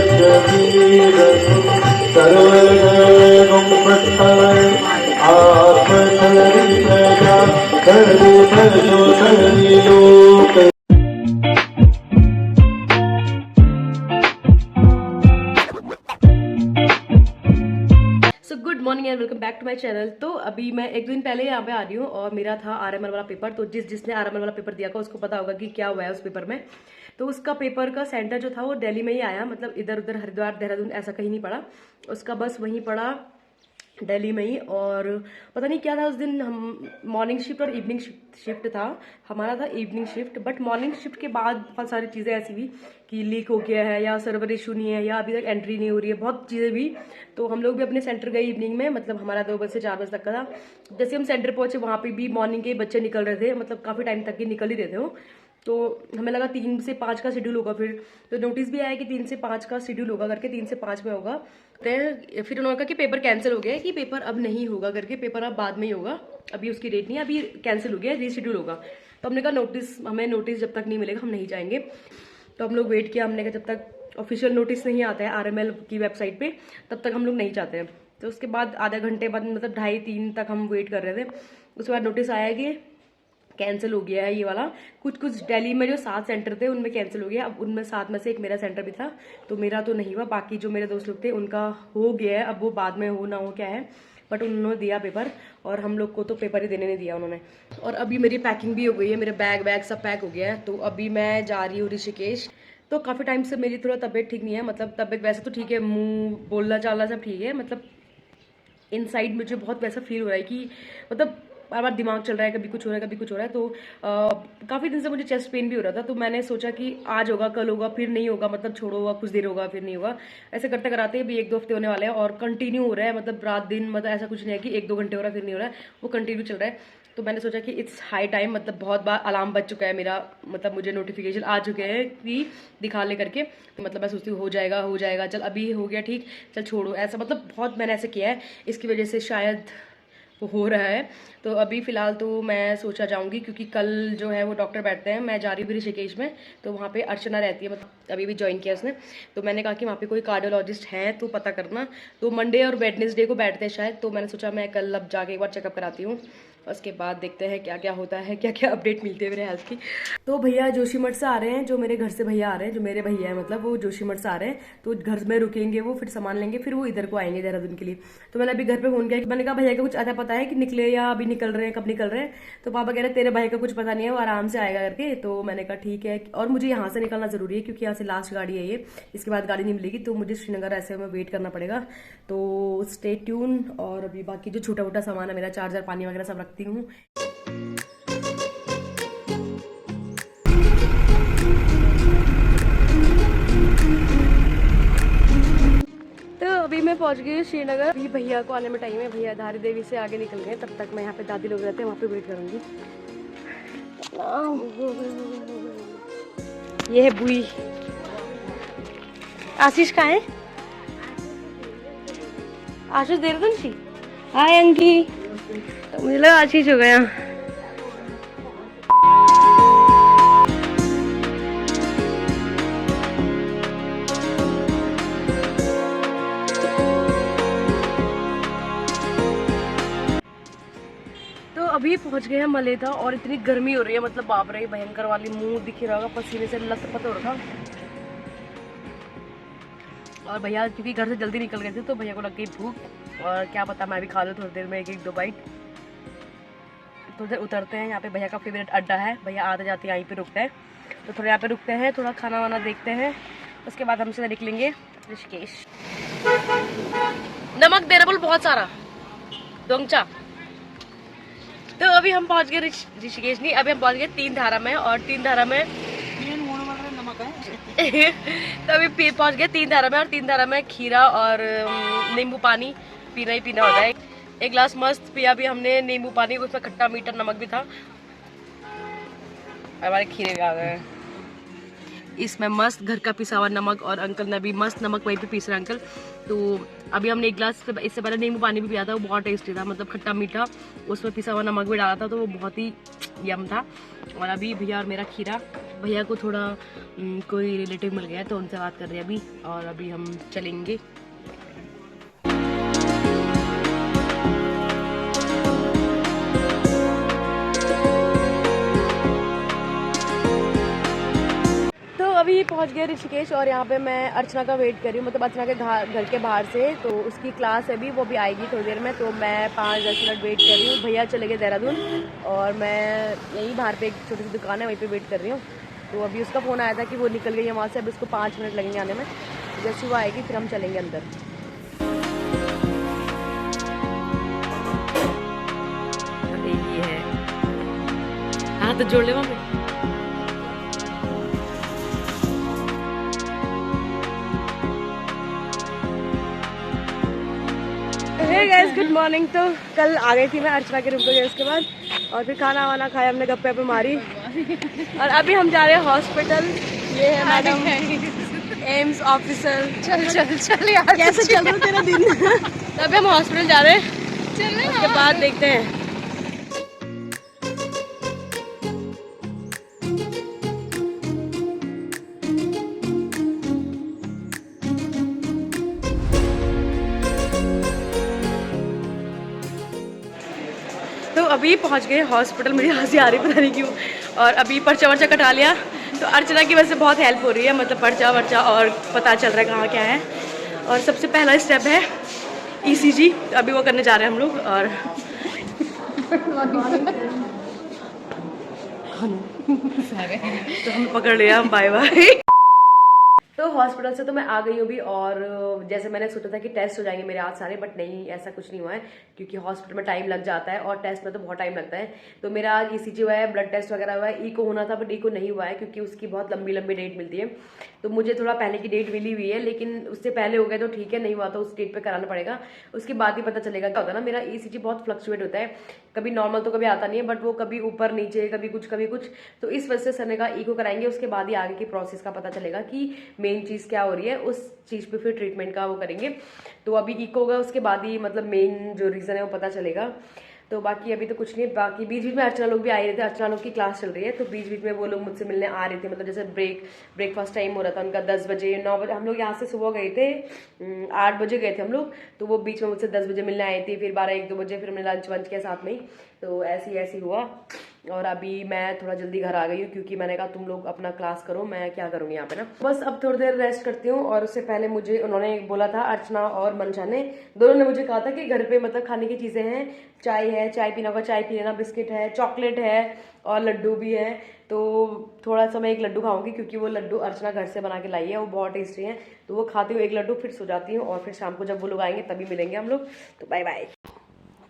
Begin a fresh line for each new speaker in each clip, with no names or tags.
Good morning and welcome back to my channel. तो अभी मैं एक दिन पहले यहाँ पे आ रही हूँ और मेरा था आरएमएल वाला पेपर। तो जिसने आरएमएल वाला पेपर दिया था उसको पता होगा कि क्या हुआ है उस पेपर में। तो उसका पेपर का सेंटर जो था वो दिल्ली में ही आया, मतलब इधर उधर हरिद्वार देहरादून ऐसा कहीं नहीं पड़ा, उसका बस वहीं पड़ा दिल्ली में ही। और पता नहीं क्या था उस दिन, हम मॉर्निंग शिफ्ट और इवनिंग शिफ्ट था, हमारा था evening shift. But morning shift के बाद बहुत सारी चीज़ें ऐसी हुई कि लीक हो गया है या सर्वर इशू नहीं है या अभी तक एंट्री नहीं हो रही है, बहुत चीज़ें हुई। तो हम लोग भी अपने सेंटर गए इवनिंग में, मतलब हमारा 2 बजे से 4 बजे तक का था। जैसे हम सेंटर पहुंचे वहाँ पे भी मॉर्निंग के बच्चे निकल रहे थे, मतलब काफ़ी टाइम तक के निकल ही रहे थे वो। तो हमें लगा 3 से 5 का शेड्यूल होगा, फिर तो नोटिस भी आया कि 3 से 5 का शेड्यूल होगा करके, 3 से 5 में होगा। फिर उन्होंने कहा कि पेपर कैंसिल हो गया है, कि पेपर अब नहीं होगा करके, पेपर अब बाद में ही होगा, अभी उसकी डेट नहीं है, अभी कैंसिल हो गया है, रीशेड्यूल होगा। तो हमने कहा हमें नोटिस जब तक नहीं मिलेगा हम नहीं जाएंगे। तो हम लोग वेट किया, हमने कहा जब तक ऑफिशियल नोटिस नहीं आता है आरएमएल की वेबसाइट पे तब तक हम लोग नहीं जाते हैं। तो उसके बाद आधा घंटे बाद, मतलब 2:30-3 तक हम वेट कर रहे थे। उसके बाद नोटिस आया कि कैंसिल हो गया है ये वाला। कुछ दिल्ली में जो 7 सेंटर थे उनमें कैंसिल हो गया। अब उनमें 7 में से एक मेरा सेंटर भी था, तो मेरा तो नहीं हुआ, बाकी जो मेरे दोस्त लोग थे उनका हो गया है। अब वो बाद में हो ना हो क्या है, बट उन्होंने दिया पेपर और हम लोग को तो पेपर ही देने नहीं दिया उन्होंने। और अभी मेरी पैकिंग भी हो गई है, मेरे बैग सब पैक हो गया है। तो अभी मैं जा रही हूँ ऋषिकेश। तो काफ़ी टाइम से मेरी थोड़ा तबीयत ठीक नहीं है, मतलब तबीयत वैसे तो ठीक है, मुंह बोलना चालना सब ठीक है, मतलब इनसाइड मुझे बहुत वैसा फील हो रहा है कि मतलब बार बार दिमाग चल रहा है, कभी कुछ हो रहा है कभी कुछ हो रहा है। तो काफ़ी दिन से मुझे चेस्ट पेन भी हो रहा था। तो मैंने सोचा कि आज होगा कल होगा फिर नहीं होगा, मतलब छोड़ो होगा, कुछ देर होगा फिर नहीं होगा, ऐसे करते कराते भी 1-2 हफ्ते होने वाले हैं और कंटिन्यू हो रहा है, मतलब रात दिन, मतलब ऐसा कुछ नहीं है कि 1-2 घंटे हो रहा है फिर नहीं हो रहा है, वो कंटिन्यू चल रहा है। तो मैंने सोचा कि इट्स हाई टाइम, मतलब बहुत बार अलार्म बज चुका है मेरा, मतलब मुझे नोटिफिकेशन आ चुके हैं कि दिखा ले करके, मतलब मैं सोचती हूँ हो जाएगा, चल अभी हो गया ठीक, चल छोड़ो, ऐसा मतलब बहुत मैंने ऐसे किया है, इसकी वजह से शायद वो हो रहा है। तो अभी फ़िलहाल तो मैं सोचा जाऊंगी, क्योंकि कल जो है वो डॉक्टर बैठते हैं, मैं जा रही हूँ ऋषिकेश में, तो वहाँ पे अर्चना रहती है, मतलब अभी भी ज्वाइन किया उसने। तो मैंने कहा कि वहाँ पे कोई कार्डियोलॉजिस्ट हैं तो पता करना। तो मंडे और वेडनेसडे को बैठते हैं शायद, तो मैंने सोचा मैं कल अब जाके एक बार चेकअप कराती हूँ, उसके बाद देखते हैं क्या क्या होता है, क्या क्या अपडेट मिलती है मेरे हेल्थ की। तो भैया जोशीमठ से आ रहे हैं, जो मेरे घर से भैया आ रहे हैं, जो मेरे भैया है मतलब वो जोशीमठ से आ रहे हैं। तो घर में रुकेंगे वो, फिर सामान लेंगे, फिर वो इधर को आएंगे देहरादून के लिए। तो मैंने अभी घर पे फोन किया, मैंने कहा भैया का कुछ आता पता है कि निकले या अभी निकल रहे हैं, कब निकल रहे हैं। तो पापा कह रहे तेरे भाई का कुछ पता नहीं है, वो आराम से आएगा करके। तो मैंने कहा ठीक है, और मुझे यहाँ से निकलना जरूरी है क्योंकि यहाँ से लास्ट गाड़ी है ये, इसके बाद गाड़ी नहीं मिलेगी, तो मुझे श्रीनगर ऐसे में वेट करना पड़ेगा। तो स्टे ट्यून। और अभी बाकी जो छोटा मोटा सामान है मेरा, चार्जर पानी वगैरह सब रखती हूँ। तो अभी मैं पहुंच गई श्रीनगर। अभी भैया को आने में टाइम है, भैया धारी देवी से आगे निकल गए, तब तक मैं यहाँ पे दादी लोग रहते हैं वहाँ पे वेट करूंगी। ये है बुई। आशीष कहाँ है? आशीष देहरादून थी। हाय अंकी, मुझे लगा आशीष हो गया। अभी पहुंच गए हैं मलेथा और इतनी गर्मी हो रही है, मतलब बाप रे भयंकर वाली, मुंह दिख रहा होगा पसीने से लथपथ हो रखा। और भैया क्योंकि घर से जल्दी निकल गए थे तो भैया को लग गई भूख, और क्या पता मैं भी खा लूँ थोड़ी देर में 1-2 बाइट। तो उधर उतरते हैं, यहाँ पे भैया का फेवरेट अड्डा है, भैया आते जाते यहीं पे रुकते हैं, तो थोड़ा यहाँ पे रुकते हैं, थोड़ा खाना वाना देखते हैं, उसके बाद हम सीधा निकलेंगे ऋषिकेश। नमक दे रहा बोल बहुत सारा दोंगचा। तो अभी हम पहुंच गए ऋषिकेश नहीं, अभी हम पहुंच गए 3 धारा में, और 3 धारा में नमक है। तो अभी पहुंच गए 3 धारा में, और 3 धारा में खीरा और नींबू पानी पीना ही पीना होता है। एक गिलास मस्त पिया भी हमने नींबू पानी, उसमें खट्टा मीठा नमक भी था। हमारे खीरे भी आ गए, इसमें मस्त घर का पिसा हुआ नमक, और अंकल ने भी मस्त नमक वहीं पे पीस रहे अंकल। तो अभी हमने 1 गिलास इससे पहले नींबू पानी भी पिया था, वो बहुत टेस्टी था, मतलब खट्टा मीठा, उसमें पिसा हुआ नमक भी डाला था, तो वो बहुत ही यम था। और अभी भैया और मेरा खीरा भैया को थोड़ा कोई रिलेटिव मिल गया है तो उनसे बात कर रहे हैं अभी, और अभी हम चलेंगे। अभी पहुंच गए ऋषिकेश और यहाँ पे मैं अर्चना का वेट कर रही हूँ, मतलब अर्चना के घर के बाहर से। तो उसकी क्लास है अभी, वो भी आएगी थोड़ी देर में, तो मैं 5-10 मिनट वेट कर रही हूँ। भैया चले गए देहरादून और मैं यहीं बाहर पे एक छोटी सी दुकान है वहीं पे वेट कर रही हूँ। तो अभी उसका फ़ोन आया था कि वो निकल गई है वहाँ से, अभी उसको 5 मिनट लगेंगे आने में। जैसे वो आएगी फिर हम चलेंगे अंदर। ये है, हाँ तो जोड़ ले वहाँ पे। Hey guys, good morning. तो कल आ गई थी मैं अर्चना के रूम पे गई उसके बाद, और फिर खाना वाना खाया हमने, गप्पे पे मारी, और अभी हम जा रहे हैं हॉस्पिटल। ये है मैडम एम्स ऑफिसर। चल चल चल यार, कैसे चल रहा तेरा दिन? तो अभी हम हॉस्पिटल जा रहे हैं, उसके बाद देखते हैं। तो अभी पहुंच गए हॉस्पिटल, मुझे हंसी आ रही पता नहीं क्यों, और अभी पर्चा वर्चा कटा लिया। तो अर्चना की वजह से बहुत हेल्प हो रही है, मतलब पर्चा वर्चा और पता चल रहा है कहाँ क्या है। और सबसे पहला स्टेप है ECG, अभी वो करने जा रहे हैं हम लोग। और तो हम पकड़ लिया, बाय बाय। तो हॉस्पिटल से तो मैं आ गई हूँ भी, और जैसे मैंने सोचा था कि टेस्ट हो जाएंगे मेरे आज सारे, बट नहीं, ऐसा कुछ नहीं हुआ है, क्योंकि हॉस्पिटल में टाइम लग जाता है और टेस्ट में तो बहुत टाइम लगता है। तो मेरा आज ECG हुआ है, ब्लड टेस्ट वगैरह हुआ है, ईको होना था बट ईको नहीं हुआ है क्योंकि उसकी बहुत लंबी लंबी डेट मिलती है। तो मुझे थोड़ा पहले की डेट मिली हुई है, लेकिन उससे पहले हो गए तो ठीक है, नहीं हुआ तो उस डेट पे कराना पड़ेगा, उसके बाद ही पता चलेगा क्या होता है ना। मेरा ECG बहुत फ्लक्चुएट होता है, कभी नॉर्मल तो कभी आता नहीं है, बट वो कभी ऊपर नीचे, कभी कुछ कभी कुछ। तो इस वजह से सर ने कहा ईको कराएंगे, उसके बाद ही आगे की प्रोसेस का पता चलेगा कि मेन चीज़ क्या हो रही है, उस चीज़ पे फिर ट्रीटमेंट का वो करेंगे। तो अभी ईको होगा, उसके बाद ही मतलब मेन जो रीज़न है वो पता चलेगा। तो बाकी अभी तो कुछ नहीं, बाकी बीच बीच में अर्चना लोग भी आ रहे थे, अर्चना लोग की क्लास चल रही है, तो बीच बीच में वो लोग मुझसे मिलने आ रहे थे, मतलब जैसे ब्रेकफास्ट टाइम हो रहा था उनका 10 बजे 9 बजे। हम लोग यहाँ से सुबह गए थे 8 बजे गए थे हम लोग, तो वो बीच में मुझसे 10 बजे मिलने आए थे, फिर 12-1-2 बजे फिर हमने लंच वंच किया साथ में ही। तो ऐसी हुआ, और अभी मैं थोड़ा जल्दी घर आ गई हूँ क्योंकि मैंने कहा तुम लोग अपना क्लास करो, मैं क्या करूँगी यहाँ पे ना। बस अब थोड़ी देर रेस्ट करती हूँ। और उससे पहले मुझे उन्होंने बोला था, अर्चना और मनशा ने, दोनों ने मुझे कहा था कि घर पे मतलब खाने की चीज़ें हैं, चाय है, चाय पीना होगा चाय पी लेना, बिस्किट है, चॉकलेट है और लड्डू भी है। तो थोड़ा सा मैं एक लड्डू खाऊंगी क्योंकि वो लड्डू अर्चना घर से बना के लाई है, वो बहुत टेस्टी है। तो वो खाती हूँ एक लड्डू, फिर सो जाती हूँ, और फिर शाम को जब वो लोग आएंगे तभी मिलेंगे हम लोग। तो बाय बाय।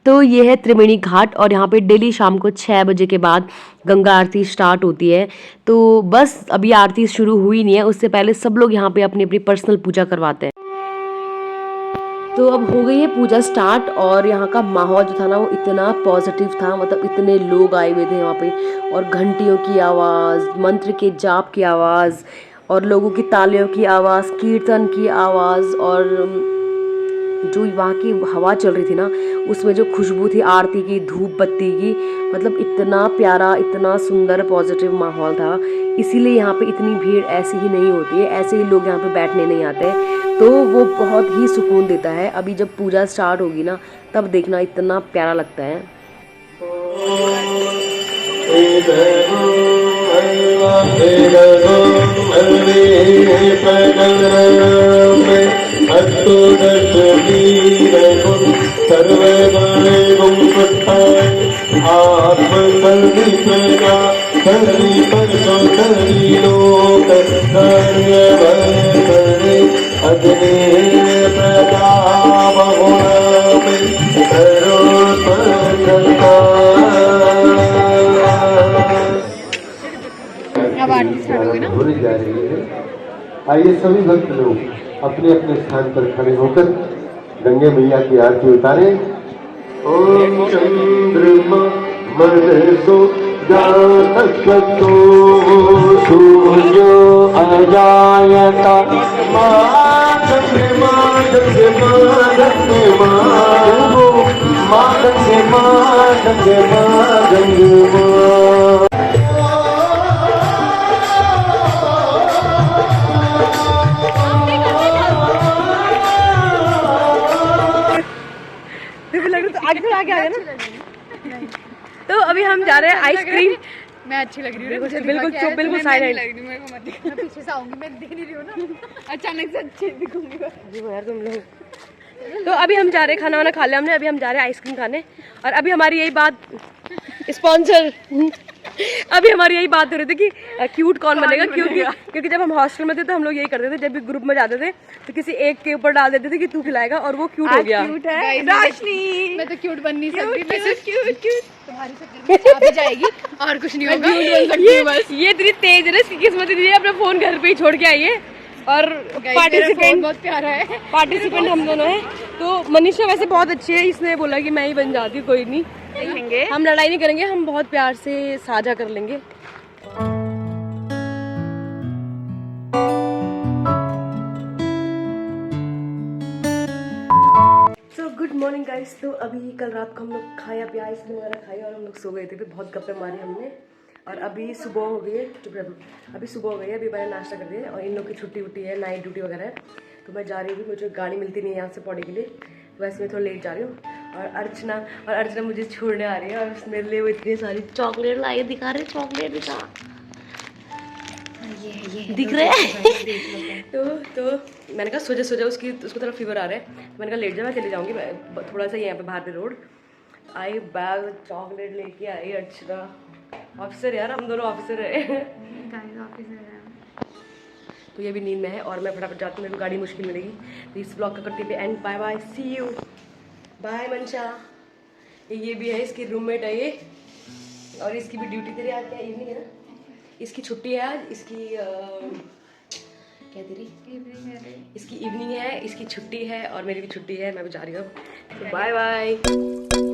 तो ये है त्रिवेणी घाट, और यहाँ पे डेली शाम को 6 बजे के बाद गंगा आरती स्टार्ट होती है। तो बस अभी आरती शुरू हुई नहीं है, उससे पहले सब लोग यहाँ पे अपनी अपनी पर्सनल पूजा करवाते हैं। तो अब हो गई है पूजा स्टार्ट, और यहाँ का माहौल जो था ना वो इतना पॉजिटिव था, मतलब इतने लोग आए हुए थे यहाँ पे, और घंटियों की आवाज़, मंत्र के जाप की आवाज़, और लोगों की तालियों की आवाज़, कीर्तन की आवाज़, और जो वहाँ की हवा चल रही थी ना उसमें जो खुशबू थी आरती की, धूप बत्ती की, मतलब इतना प्यारा, इतना सुंदर पॉजिटिव माहौल था। इसीलिए यहाँ पे इतनी भीड़ ऐसी ही नहीं होती है, ऐसे ही लोग यहाँ पे बैठने नहीं आते, तो वो बहुत ही सुकून देता है। अभी जब पूजा स्टार्ट होगी ना तब देखना, इतना प्यारा लगता है।
होने जा रही है। आइए सभी भक्त लोग अपने अपने स्थान पर खड़े होकर गंगे मैया की आरती उतारे। ओम चंद्रमा मनसो जातस्वतो सूर्यो अजायता
मुस्कुरा के आ गया ना। तो अभी हम जा रहे हैं आइसक्रीम।
मैं अच्छी लग रही हूँ।
बिल्कुल चुप, बिल्कुल साइलेंट।
मेरे को मत दिखा, मैं पीछे से आऊंगी, मैं दिख नहीं रही हूँ ना, अचानक से अच्छी दिखूंगी।
यार तुम लोग। तो अभी हम जा रहे हैं, खाना वाना खा लिया हमने, अभी हम जा रहे हैं आइसक्रीम खाने। और अभी हमारी यही बात, स्पॉन्सर, अभी हमारी यही बात हो रही थी कि क्यूट कौन बनेगा, क्योंकि जब हम हॉस्टल में थे तो हम लोग यही करते थे, जब भी ग्रुप में जाते थे तो किसी एक के ऊपर डाल देते थे कि तू खिलाएगा, और वो क्यूट हो गया।
क्यूट है रोशनी, मैं तो क्यूट बन नहीं सकती, मैं सिर्फ क्यूट तुम्हारी शक्ल पे जाएगी और कुछ नहीं होगा।
ये इतनी तेज है ना, इसकी किस्मत इतनी है, अपना फोन घर पे ही छोड़ के आई है। और पार्टिसिपेंट
बहुत प्यारा है,
पार्टिसिपेंट हम दोनों हैं। तो मनीषा वैसे बहुत अच्छी है, इसने बोला कि मैं ही बन जाती हूँ, कोई नहीं,
देखेंगे।
हम लड़ाई नहीं करेंगे, हम बहुत प्यार से साझा कर लेंगे। So good morning guys. तो अभी कल रात को हम लोग खाया पिया, आइसक्रीम वगैरह खाई और हम लोग सो गए थे, फिर बहुत गप्पे मारी हमने। और अभी सुबह हो गई है, अभी सुबह हो गई है, अभी मैंने नाश्ता कर दिया और इन लोग की छुट्टी वुट्टी है, नाइट ड्यूटी वगैरह है। तो मैं जा रही हूँ, मुझे गाड़ी मिलती नहीं है यहाँ से पौड़ी के लिए, वैसे मैं थोड़ा लेट जा रही हूँ। और अर्चना मुझे छोड़ने आ रही है, और मेरे लिए वो इतनी सारी चॉकलेट लाई, दिखा रहे चॉकलेट दिखा, ये दिख रहे हैं। तो मैंने कहा सो जा, उसको थोड़ा फीवर आ रहा है, तो मैंने कहा लेट जा, मैं चली जाऊँगी, थोड़ा सा यहाँ पे बाहर पे रोड आई, बैग चॉकलेट लेके आई अर्चना। ऑफिसर यार, हम दोनों ऑफिसर है। तो ये भी नींद में है और मैं फटाफट जाती हूँ, मेरे को गाड़ी मुश्किल मिलेगी। तो इस ब्लॉग का करते पे and, bye bye, see you, bye Mansha. ये भी है, इसकी रूममेट है ये, और इसकी भी ड्यूटी तेरे आज क्या इवनिंग है ना, इसकी छुट्टी है आज, इसकी क्या तेरी इसकी इवनिंग है, इसकी छुट्टी है और मेरी भी छुट्टी है, मैं भी जा रही हूँ। Bye bye.